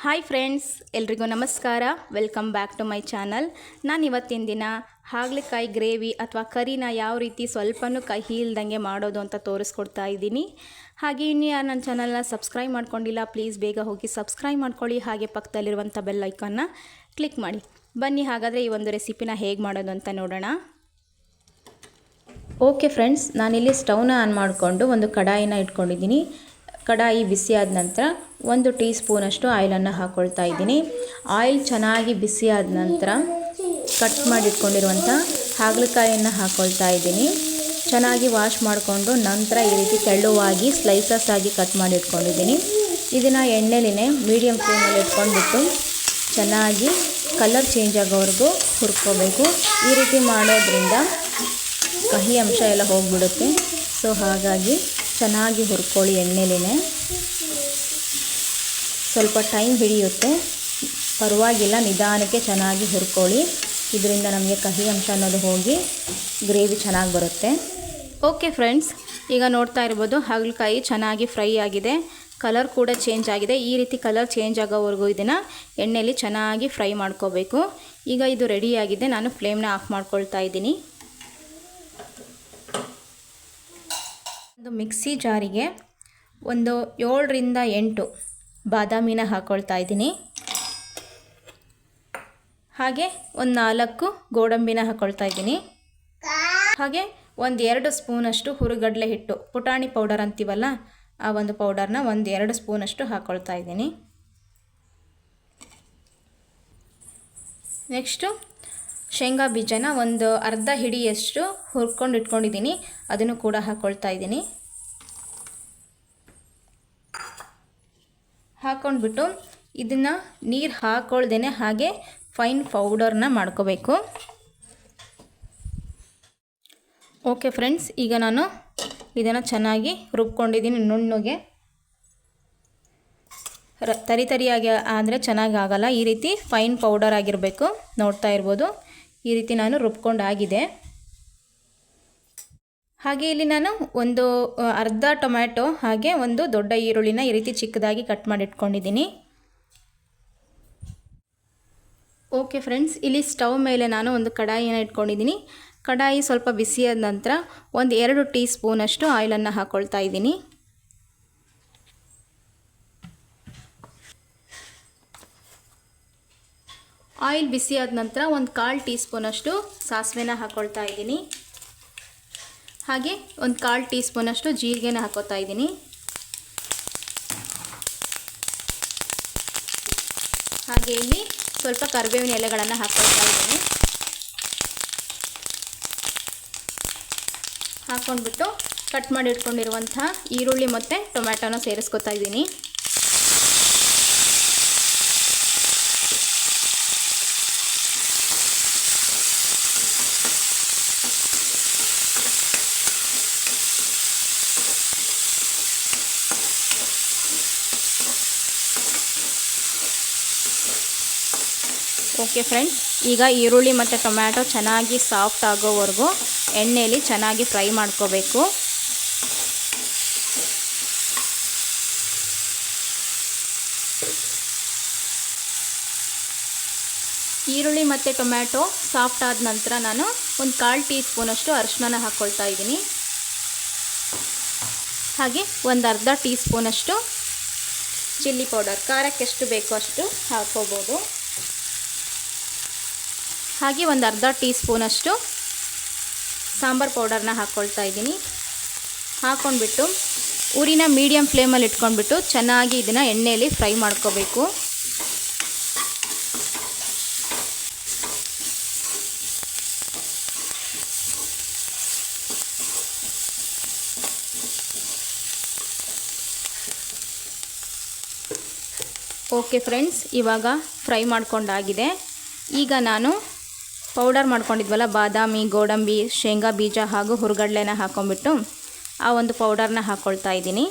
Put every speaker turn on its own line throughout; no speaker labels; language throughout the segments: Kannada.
ಹಾಯ್ ಫ್ರೆಂಡ್ಸ್, ಎಲ್ರಿಗೂ ನಮಸ್ಕಾರ. Welcome back to my channel. ನಾನು ಇವತ್ತಿನ ದಿನ ಹಾಗಲಕಾಯಿ ಗ್ರೇವಿ ಅಥವಾ ಕರಿನ ಯಾವ ರೀತಿ ಸ್ವಲ್ಪನೂ ಕಹಿ ಇಲ್ದಂಗೆ ಮಾಡೋದು ಅಂತ ತೋರಿಸ್ಕೊಡ್ತಾ ಇದ್ದೀನಿ. ಹಾಗೆ ಇನ್ನು ಯಾರು ನನ್ನ ಚಾನಲ್ನ ಸಬ್ಸ್ಕ್ರೈಬ್ ಮಾಡ್ಕೊಂಡಿಲ್ಲ, ಪ್ಲೀಸ್ ಬೇಗ ಹೋಗಿ ಸಬ್ಸ್ಕ್ರೈಬ್ ಮಾಡ್ಕೊಳ್ಳಿ. ಹಾಗೆ ಪಕ್ಕದಲ್ಲಿರುವಂಥ ಬೆಲ್ ಐಕಾನ್ನ ಕ್ಲಿಕ್ ಮಾಡಿ. ಬನ್ನಿ ಹಾಗಾದರೆ ಈ ಒಂದು ರೆಸಿಪಿನ ಹೇಗೆ ಮಾಡೋದು ಅಂತ ನೋಡೋಣ. ಓಕೆ ಫ್ರೆಂಡ್ಸ್, ನಾನಿಲ್ಲಿ ಸ್ಟವ್ನ ಆನ್ ಮಾಡಿಕೊಂಡು ಒಂದು ಕಡಾಯಿನ ಇಟ್ಕೊಂಡಿದ್ದೀನಿ. ಕಡಾಯಿ ಬಿಸಿ ಆದ ನಂತರ 1 ಟೀ ಸ್ಪೂನಷ್ಟು ಆಯಿಲನ್ನು ಹಾಕ್ಕೊಳ್ತಾ ಇದ್ದೀನಿ. ಆಯಿಲ್ ಚೆನ್ನಾಗಿ ಬಿಸಿ ಆದ ನಂತರ ಕಟ್ ಮಾಡಿಟ್ಕೊಂಡಿರುವಂಥ ಹಾಗಲಕಾಯಿಯನ್ನು ಹಾಕ್ಕೊಳ್ತಾ ಇದ್ದೀನಿ. ಚೆನ್ನಾಗಿ ವಾಶ್ ಮಾಡಿಕೊಂಡು ನಂತರ ಈ ರೀತಿ ತೆಳುವಾಗಿ ಸ್ಲೈಸಸ್ ಆಗಿ ಕಟ್ ಮಾಡಿಟ್ಕೊಂಡಿದ್ದೀನಿ. ಇದನ್ನು ಎಣ್ಣೆಲಿನೇ ಮೀಡಿಯಮ್ ಫ್ಲೇಮಲ್ಲಿ ಇಟ್ಕೊಂಡ್ಬಿಟ್ಟು ಚೆನ್ನಾಗಿ ಕಲರ್ ಚೇಂಜ್ ಆಗೋವರೆಗೂ ಹುರ್ಕೋಬೇಕು. ಈ ರೀತಿ ಮಾಡೋದ್ರಿಂದ ಕಹಿ ಅಂಶ ಎಲ್ಲ ಹೋಗಿಬಿಡುತ್ತೆ. ಸೊ ಹಾಗಾಗಿ ಚೆನ್ನಾಗಿ ಹುರ್ಕೊಳ್ಳಿ. ಎಣ್ಣೆಲಿನೇ ಸ್ವಲ್ಪ ಟೈಮ್ ಹಿಡಿಯುತ್ತೆ, ಪರವಾಗಿಲ್ಲ, ನಿಧಾನಕ್ಕೆ ಚೆನ್ನಾಗಿ ಹುರ್ಕೊಳ್ಳಿ. ಇದರಿಂದ ನಮಗೆ ಕಹಿ ಅಂಶ ಅನ್ನೋದು ಹೋಗಿ ಗ್ರೇವಿ ಚೆನ್ನಾಗಿ ಬರುತ್ತೆ. ಓಕೆ ಫ್ರೆಂಡ್ಸ್, ಈಗ ನೋಡ್ತಾ ಇರ್ಬೋದು ಹಾಗಲಕಾಯಿ ಚೆನ್ನಾಗಿ ಫ್ರೈ ಆಗಿದೆ, ಕಲರ್ ಕೂಡ ಚೇಂಜ್ ಆಗಿದೆ. ಈ ರೀತಿ ಕಲರ್ ಚೇಂಜ್ ಆಗೋವರೆಗೂ ಇದನ್ನು ಎಣ್ಣೆಯಲ್ಲಿ ಚೆನ್ನಾಗಿ ಫ್ರೈ ಮಾಡ್ಕೋಬೇಕು. ಈಗ ಇದು ರೆಡಿಯಾಗಿದೆ. ನಾನು ಫ್ಲೇಮ್ನ ಆಫ್ ಮಾಡ್ಕೊಳ್ತಾ ಇದ್ದೀನಿ. ಒಂದು ಮಿಕ್ಸಿ ಜಾರಿಗೆ ಒಂದು 7 ರಿಂದ 8 ಬಾದಾಮಿನ ಹಾಕ್ಕೊಳ್ತಾ ಇದ್ದೀನಿ. ಹಾಗೆ ಒಂದು 4 ಗೋಡಂಬಿನ ಹಾಕ್ಕೊಳ್ತಾ ಇದ್ದೀನಿ. ಹಾಗೆ ಒಂದು 2 ಸ್ಪೂನಷ್ಟು ಹುರಿಗಡಲೆ ಹಿಟ್ಟು, ಪುಟಾಣಿ ಪೌಡರ್ ಅಂತೀವಲ್ಲ, ಆ ಒಂದು ಪೌಡರ್ನ ಒಂದು 2 ಸ್ಪೂನಷ್ಟು ಹಾಕ್ಕೊಳ್ತಾ ಇದ್ದೀನಿ. ನೆಕ್ಸ್ಟು ಶೇಂಗಾ ಬೀಜನ ಒಂದು ಅರ್ಧ ಹಿಡಿಯಷ್ಟು ಹುರ್ಕೊಂಡು ಇಟ್ಕೊಂಡಿದ್ದೀನಿ, ಅದನ್ನು ಕೂಡ ಹಾಕ್ಕೊಳ್ತಾ ಇದ್ದೀನಿ. ಹಾಕ್ಕೊಂಡ್ಬಿಟ್ಟು ಇದನ್ನು ನೀರು ಹಾಕ್ಕೊಳ್ದೇನೆ ಹಾಗೆ ಫೈನ್ ಪೌಡರ್ನ ಮಾಡ್ಕೋಬೇಕು. ಓಕೆ ಫ್ರೆಂಡ್ಸ್, ಈಗ ನಾನು ಇದನ್ನು ಚೆನ್ನಾಗಿ ರುಬ್ಕೊಂಡಿದ್ದೀನಿ. ನುಣ್ಣಗೆ ತರಿಯಾಗಿ ಆದರೆ ಚೆನ್ನಾಗಿ ಆಗಲ್ಲ. ಈ ರೀತಿ ಫೈನ್ ಪೌಡರ್ ಆಗಿರಬೇಕು. ನೋಡ್ತಾ ಇರ್ಬೋದು, ಈ ರೀತಿ ನಾನು ರುಬ್ಕೊಂಡಾಗಿದೆ. ಹಾಗೆ ಇಲ್ಲಿ ನಾನು ಒಂದು ಅರ್ಧ ಟೊಮ್ಯಾಟೊ ಹಾಗೆ ಒಂದು ದೊಡ್ಡ ಈರುಳ್ಳಿನ ಈ ರೀತಿ ಚಿಕ್ಕದಾಗಿ ಕಟ್ ಮಾಡಿ ಇಟ್ಕೊಂಡಿದ್ದೀನಿ. ಓಕೆ ಫ್ರೆಂಡ್ಸ್, ಇಲ್ಲಿ ಸ್ಟವ್ ಮೇಲೆ ನಾನು ಒಂದು ಕಡಾಯಿನ ಇಟ್ಕೊಂಡಿದ್ದೀನಿ. ಕಡಾಯಿ ಸ್ವಲ್ಪ ಬಿಸಿಯಾದ ನಂತರ ಒಂದು 2 ಟೀ ಸ್ಪೂನಷ್ಟು ಆಯಿಲನ್ನು ಹಾಕ್ಕೊಳ್ತಾ ಇದ್ದೀನಿ. ಆಯಿಲ್ ಬಿಸಿಯಾದ ನಂತರ ಒಂದು 1/4 ಟೀ ಸ್ಪೂನಷ್ಟು ಸಾಸಿವೆನ ಹಾಕ್ಕೊಳ್ತಾ ಇದ್ದೀನಿ. ಹಾಗೆ ಒಂದು 1/4 ಟೀ ಸ್ಪೂನಷ್ಟು ಜೀರಿಗೆನ ಹಾಕ್ಕೊಳ್ತಾ ಇದ್ದೀನಿ. ಹಾಗೆ ಇಲ್ಲಿ ಸ್ವಲ್ಪ ಕರಿಬೇವಿನ ಎಲೆಗಳನ್ನು ಹಾಕ್ಕೊಳ್ತಾ ಇದ್ದೀನಿ. ಹಾಕ್ಕೊಂಡ್ಬಿಟ್ಟು ಕಟ್ ಮಾಡಿ ಇಟ್ಕೊಂಡಿರುವಂಥ ಈರುಳ್ಳಿ ಮತ್ತು ಟೊಮ್ಯಾಟೋನ ಸೇರಿಸ್ಕೊತಾ ಇದ್ದೀನಿ. ಓಕೆ ಫ್ರೆಂಡ್ಸ್, ಈಗ ಈರುಳ್ಳಿ ಮತ್ತು ಟೊಮ್ಯಾಟೊ ಚೆನ್ನಾಗಿ ಸಾಫ್ಟ್ ಆಗೋವರೆಗೂ ಎಣ್ಣೆಯಲ್ಲಿ ಚೆನ್ನಾಗಿ ಫ್ರೈ ಮಾಡ್ಕೋಬೇಕು. ಈರುಳ್ಳಿ ಮತ್ತು ಟೊಮ್ಯಾಟೊ ಸಾಫ್ಟ್ ಆದ ನಂತರ ನಾನು ಒಂದು 1/4 ಟೀ ಸ್ಪೂನಷ್ಟು ಅರಿಶಿನ ಹಾಕ್ಕೊಳ್ತಾ ಇದ್ದೀನಿ. ಹಾಗೆ ಒಂದು ಅರ್ಧ ಟೀ ಸ್ಪೂನಷ್ಟು ಚಿಲ್ಲಿ ಪೌಡರ್, ಖಾರಕ್ಕೆ ಎಷ್ಟು ಬೇಕೋ ಅಷ್ಟು ಹಾಕ್ಕೋಬೋದು. ಹಾಗೆ ಒಂದು ಅರ್ಧ ಟೀ ಸ್ಪೂನಷ್ಟು ಸಾಂಬಾರು ಪೌಡರ್ನ ಹಾಕ್ಕೊಳ್ತಾ ಇದ್ದೀನಿ. ಹಾಕ್ಕೊಂಡ್ಬಿಟ್ಟು ಉರಿನ ಮೀಡಿಯಮ್ ಫ್ಲೇಮಲ್ಲಿ ಇಟ್ಕೊಂಡ್ಬಿಟ್ಟು ಚೆನ್ನಾಗಿ ಇದನ್ನು ಎಣ್ಣೆಯಲ್ಲಿ ಫ್ರೈ ಮಾಡ್ಕೋಬೇಕು. ಓಕೆ ಫ್ರೆಂಡ್ಸ್, ಇವಾಗ ಫ್ರೈ ಮಾಡ್ಕೊಂಡಾಗಿದೆ. ಈಗ ನಾನು ಪೌಡರ್ ಮಾಡ್ಕೊಂಡಿದ್ವಲ್ಲ, ಬಾದಾಮಿ, ಗೋಡಂಬಿ, ಶೇಂಗಾ ಬೀಜ ಹಾಗೂ ಹುರಿಗಡಲೆನ ಹಾಕ್ಕೊಂಡ್ಬಿಟ್ಟು ಆ ಒಂದು ಪೌಡರ್ನ ಹಾಕ್ಕೊಳ್ತಾ ಇದ್ದೀನಿ.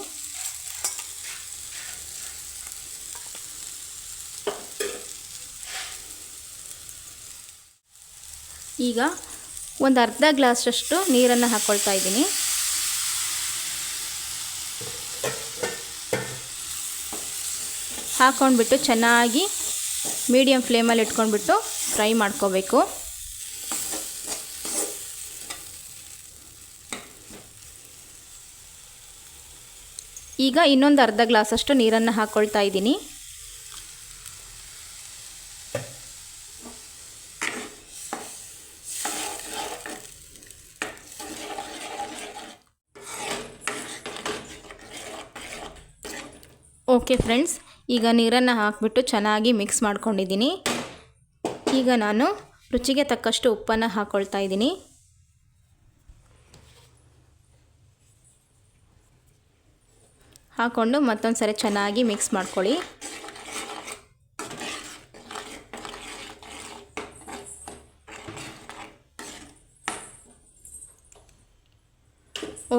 ಈಗ ಒಂದು ಅರ್ಧ ಗ್ಲಾಸಷ್ಟು ನೀರನ್ನು ಹಾಕ್ಕೊಳ್ತಾ ಇದ್ದೀನಿ. ಹಾಕ್ಕೊಂಡ್ಬಿಟ್ಟು ಚೆನ್ನಾಗಿ ಮೀಡಿಯಮ್ ಫ್ಲೇಮಲ್ಲಿ ಇಟ್ಕೊಂಡ್ಬಿಟ್ಟು ಫ್ರೈ ಮಾಡ್ಕೋಬೇಕು. ಈಗ ಇನ್ನೊಂದು ಅರ್ಧ ಗ್ಲಾಸಷ್ಟು ನೀರನ್ನು ಹಾಕ್ಕೊಳ್ತಾ ಇದ್ದೀನಿ. ಓಕೆ ಫ್ರೆಂಡ್ಸ್, ಈಗ ನೀರನ್ನು ಹಾಕಿಬಿಟ್ಟು ಚೆನ್ನಾಗಿ ಮಿಕ್ಸ್ ಮಾಡ್ಕೊಂಡಿದ್ದೀನಿ. ಈಗ ನಾನು ರುಚಿಗೆ ತಕ್ಕಷ್ಟು ಉಪ್ಪನ್ನು ಹಾಕ್ಕೊಳ್ತಾ ಇದ್ದೀನಿ. ಹಾಕ್ಕೊಂಡು ಮತ್ತೊಂದು ಸರಿ ಚೆನ್ನಾಗಿ ಮಿಕ್ಸ್ ಮಾಡ್ಕೊಳ್ಳಿ.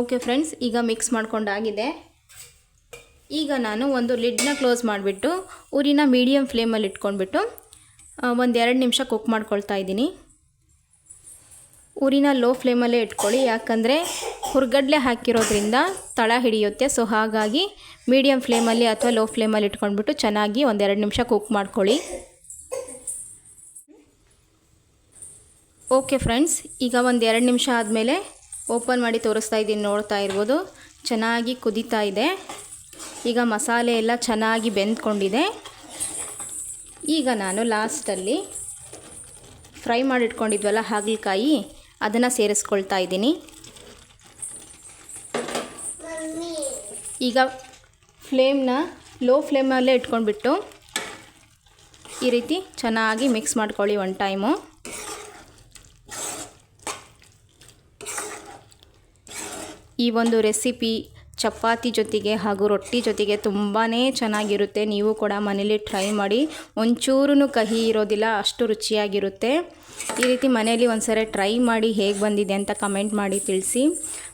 ಓಕೆ ಫ್ರೆಂಡ್ಸ್, ಈಗ ಮಿಕ್ಸ್ ಮಾಡ್ಕೊಂಡಾಗಿದೆ. ಈಗ ನಾನು ಒಂದು ಲಿಡ್ನ ಕ್ಲೋಸ್ ಮಾಡಿಬಿಟ್ಟು ಉರಿನ ಮೀಡಿಯಮ್ ಫ್ಲೇಮಲ್ಲಿ ಇಟ್ಕೊಂಡ್ಬಿಟ್ಟು ಒಂದು 2 ನಿಮಿಷ ಕುಕ್ ಮಾಡ್ಕೊಳ್ತಾ ಇದ್ದೀನಿ. ಉರಿನ ಲೋ ಫ್ಲೇಮಲ್ಲೇ ಇಟ್ಕೊಳ್ಳಿ, ಯಾಕಂದರೆ ಹುರ್ಗಡ್ಲೆ ಹಾಕಿರೋದ್ರಿಂದ ತಳ ಹಿಡಿಯುತ್ತೆ. ಸೊ ಹಾಗಾಗಿ ಮೀಡಿಯಮ್ ಫ್ಲೇಮಲ್ಲಿ ಅಥವಾ ಲೋ ಫ್ಲೇಮಲ್ಲಿ ಇಟ್ಕೊಂಡ್ಬಿಟ್ಟು ಚೆನ್ನಾಗಿ ಒಂದು 2 ನಿಮಿಷ ಕುಕ್ ಮಾಡ್ಕೊಳ್ಳಿ. ಓಕೆ ಫ್ರೆಂಡ್ಸ್, ಈಗ ಒಂದು 2 ನಿಮಿಷ ಆದಮೇಲೆ ಓಪನ್ ಮಾಡಿ ತೋರಿಸ್ತಾ ಇದ್ದೀನಿ. ನೋಡ್ತಾ ಇರ್ಬೋದು, ಚೆನ್ನಾಗಿ ಕುದೀತಾ ಇದೆ. ಈಗ ಮಸಾಲೆ ಎಲ್ಲ ಚೆನ್ನಾಗಿ ಬೆಂದ್ಕೊಂಡಿದೆ. ಈಗ ನಾನು ಲಾಸ್ಟಲ್ಲಿ ಫ್ರೈ ಮಾಡಿಟ್ಕೊಂಡಿದ್ವಲ್ಲ ಹಾಗಲಕಾಯಿ, ಅದನ್ನು ಸೇರಿಸ್ಕೊಳ್ತಾ ಇದ್ದೀನಿ. ಈಗ ಫ್ಲೇಮ್ನ ಲೋ ಫ್ಲೇಮಲ್ಲೇ ಇಟ್ಕೊಂಡ್ಬಿಟ್ಟು ಈ ರೀತಿ ಚೆನ್ನಾಗಿ ಮಿಕ್ಸ್ ಮಾಡ್ಕೊಳ್ಳಿ ಒಂದು ಟೈಮು. ಈ ಒಂದು ರೆಸಿಪಿ ಚಪಾತಿ ಜೊತೆಗೆ ಹಾಗೂ ರೊಟ್ಟಿ ಜೊತೆಗೆ ತುಂಬಾ ಚೆನ್ನಾಗಿರುತ್ತೆ. ನೀವು ಕೂಡ ಮನೇಲಿ ಟ್ರೈ ಮಾಡಿ. ಒಂಚೂರು ಕಹಿ ಇರೋದಿಲ್ಲ, ಅಷ್ಟು ರುಚಿಯಾಗಿರುತ್ತೆ. ಈ ರೀತಿ ಮನೇಲಿ ಒಂದ್ಸರಿ ಟ್ರೈ ಮಾಡಿ ಹೇಗೆ ಬಂದಿದೆ ಅಂತ ಕಮೆಂಟ್ ಮಾಡಿ ತಿಳಿಸಿ.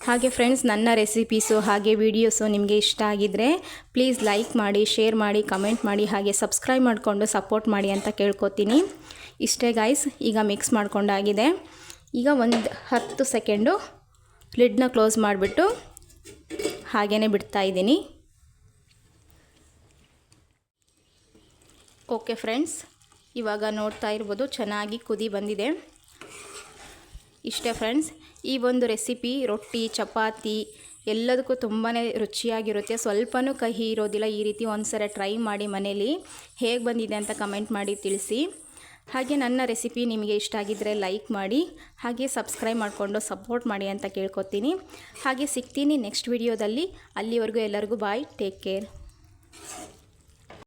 ಹಾಗೆ ಫ್ರೆಂಡ್ಸ್, ನನ್ನ ರೆಸಿಪೀಸು ಹಾಗೆ ವೀಡಿಯೋಸು ನಿಮಗೆ ಇಷ್ಟ ಆಗಿದ್ದರೆ ಪ್ಲೀಸ್ ಲೈಕ್ ಮಾಡಿ, ಶೇರ್ ಮಾಡಿ, ಕಮೆಂಟ್ ಮಾಡಿ, ಹಾಗೆ ಸಬ್ಸ್ಕ್ರೈಬ್ ಮಾಡಿಕೊಂಡು ಸಪೋರ್ಟ್ ಮಾಡಿ ಅಂತ ಕೇಳ್ಕೊತೀನಿ. ಇಷ್ಟೇ ಗೈಸ್, ಈಗ ಮಿಕ್ಸ್ ಮಾಡ್ಕೊಂಡಾಗಿದೆ. ಈಗ ಒಂದು 10 ಸೆಕೆಂಡು ಲಿಡ್ನ ಕ್ಲೋಸ್ ಮಾಡಿಬಿಟ್ಟು ಹಾಗೇ ಬಿಡ್ತಾ ಇದ್ದೀನಿ. ಓಕೆ ಫ್ರೆಂಡ್ಸ್, ಇವಾಗ ನೋಡ್ತಾ ಇರ್ಬೋದು ಚೆನ್ನಾಗಿ ಕುದಿ ಬಂದಿದೆ. ಇಷ್ಟೇ ಫ್ರೆಂಡ್ಸ್, ಈ ಒಂದು ರೆಸಿಪಿ ರೊಟ್ಟಿ, ಚಪಾತಿ ಎಲ್ಲದಕ್ಕೂ ತುಂಬಾ ರುಚಿಯಾಗಿರುತ್ತೆ. ಸ್ವಲ್ಪನೂ ಕಹಿ ಇರೋದಿಲ್ಲ. ಈ ರೀತಿ ಒಂದ್ಸರಿ ಟ್ರೈ ಮಾಡಿ ಮನೇಲಿ. ಹೇಗೆ ಬಂದಿದೆ ಅಂತ ಕಮೆಂಟ್ ಮಾಡಿ ತಿಳಿಸಿ. ಹಾಗೆ ನನ್ನ ರೆಸಿಪಿ ನಿಮಗೆ ಇಷ್ಟ ಆಗಿದ್ದರೆ ಲೈಕ್ ಮಾಡಿ, ಹಾಗೆ ಸಬ್ಸ್ಕ್ರೈಬ್ ಮಾಡಿಕೊಂಡು ಸಪೋರ್ಟ್ ಮಾಡಿ ಅಂತ ಕೇಳ್ಕೊತೀನಿ. ಹಾಗೆ ಸಿಗ್ತೀನಿ ನೆಕ್ಸ್ಟ್ ವಿಡಿಯೋದಲ್ಲಿ. ಅಲ್ಲಿವರೆಗೂ ಎಲ್ಲರಿಗೂ ಬಾಯ್, ಟೇಕ್ ಕೇರ್.